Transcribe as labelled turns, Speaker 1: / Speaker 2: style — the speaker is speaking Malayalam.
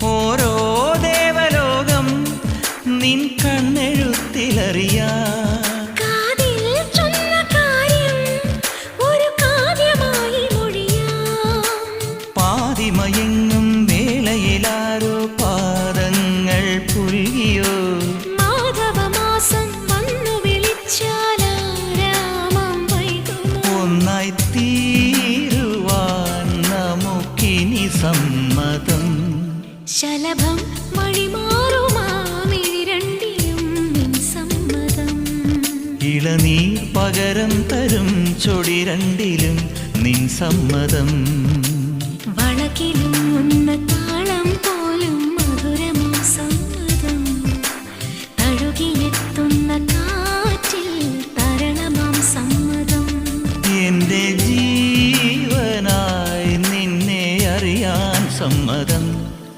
Speaker 1: ഓരോ ദേവലോകം നിൻ കണ്ണെഴുത്തിലറിയാ പാതിമയങ്ങും വേളയിലാരോ പാദങ്ങൾ പുൽകിയോ
Speaker 2: മാധവമാസം വന്നു വിളിച്ചാലാരാമം വൈകുമോ
Speaker 1: ഒന്നായി തീരുവാൻ നമുക്കിനി സമ്മതം
Speaker 2: ശലഭം വഴിമാറുമാമിരണ്ടിലും നിൻ സമ്മതം
Speaker 1: ഇളനീർ പകരം തരും ചൊടി രണ്ടിലും നിൻ സമ്മതം